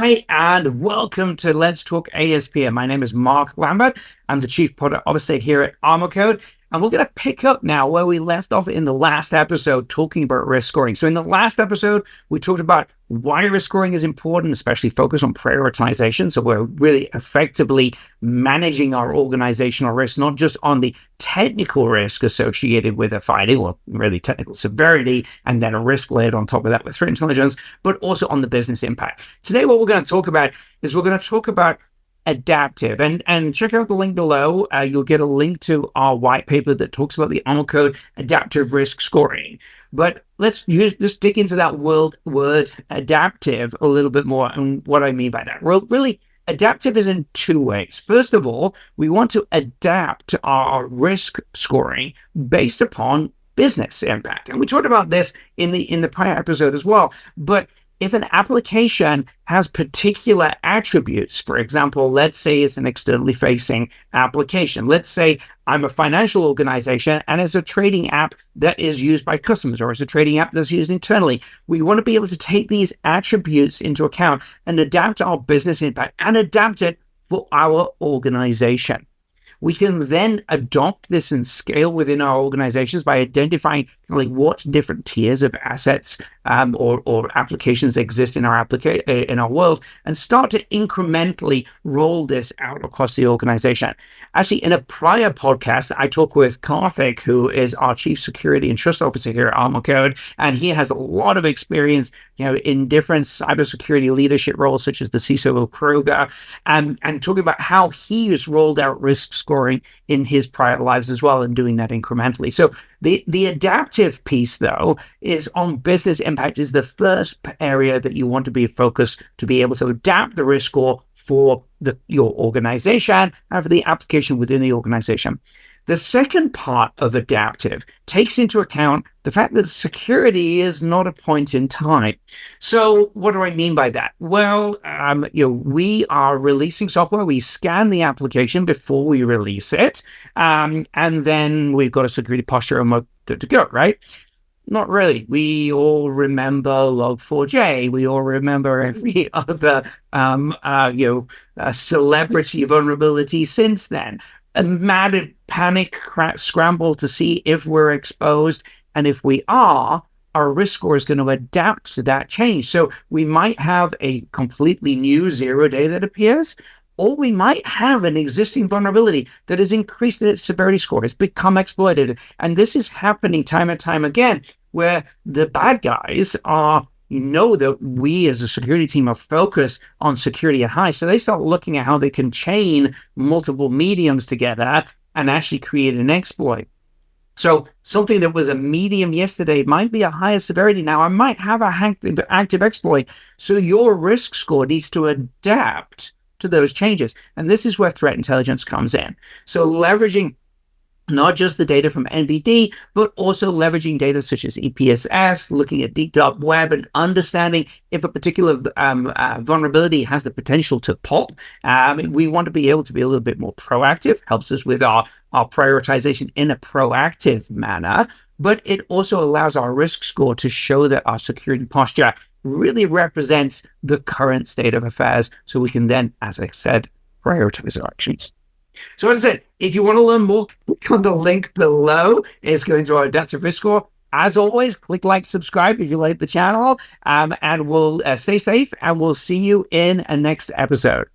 Hi, and welcome to Let's Talk ASPM. My name is Mark Lambert. I'm the Chief Product Officer here at ArmorCode, and we're going to pick up now where we left off in the last episode talking about risk scoring. So in the last episode, we talked about why risk scoring is important, especially focus on prioritization. So we're really effectively managing our organizational risk, not just on the technical risk associated with a finding or really technical severity, and then a risk layered on top of that with threat intelligence, but also on the business impact. Today, what we're going to talk about is we're going to talk about adaptive, and check out the link below. You'll get a link to our white paper that talks about the ArmorCode adaptive risk scoring. But let's just dig into that word adaptive a little bit more and what I mean by that. Well, really, adaptive is in two ways. First of all, we want to adapt our risk scoring based upon business impact, and we talked about this in the prior episode as well. But if an application has particular attributes, for example, let's say it's an externally facing application. Let's say I'm a financial organization and it's a trading app that is used by customers, or it's a trading app that's used internally. We want to be able to take these attributes into account and adapt our business impact and adapt it for our organization. We can then adopt this and scale within our organizations by identifying what different tiers of assets or applications exist in our world, and start to incrementally roll this out across the organization. Actually, in a prior podcast, I talked with Karthik, who is our Chief Security and Trust Officer here at ArmorCode, and he has a lot of experience, in different cybersecurity leadership roles, such as the CISO of Kroger, and talking about how he has rolled out risk scoring in his prior lives as well, and doing that incrementally. So the adaptive piece, though, is on business impact, is the first area that you want to be focused to be able to adapt the risk score for your organization and for the application within the organization. The second part of adaptive takes into account the fact that security is not a point in time. So what do I mean by that? Well, we are releasing software. We scan the application before we release it. And then we've got a security posture and we're good to go, right? Not really. We all remember Log4j. We all remember every other celebrity vulnerability since then. A mad panic scramble to see if we're exposed, and if we are, our risk score is going to adapt to that change. So we might have a completely new 0-day that appears, or we might have an existing vulnerability that has increased in its severity score. It's become exploited. And this is happening time and time again, where the bad guys are that we as a security team are focused on security at high. So they start looking at how they can chain multiple mediums together and actually create an exploit. So something that was a medium yesterday might be a higher severity now. I might have a active exploit. So your risk score needs to adapt to those changes. And this is where threat intelligence comes in. So leveraging not just the data from NVD, but also leveraging data such as EPSS, looking at deep dark web and understanding if a particular vulnerability has the potential to pop. We want to be able to be a little bit more proactive, helps us with our prioritization in a proactive manner, but it also allows our risk score to show that our security posture really represents the current state of affairs, so we can then, as I said, prioritize our actions. So as I said, if you want to learn more, click on the link below. It's going to our adaptive risk score. As always, click like, subscribe if you like the channel, and we'll stay safe, and we'll see you in a next episode.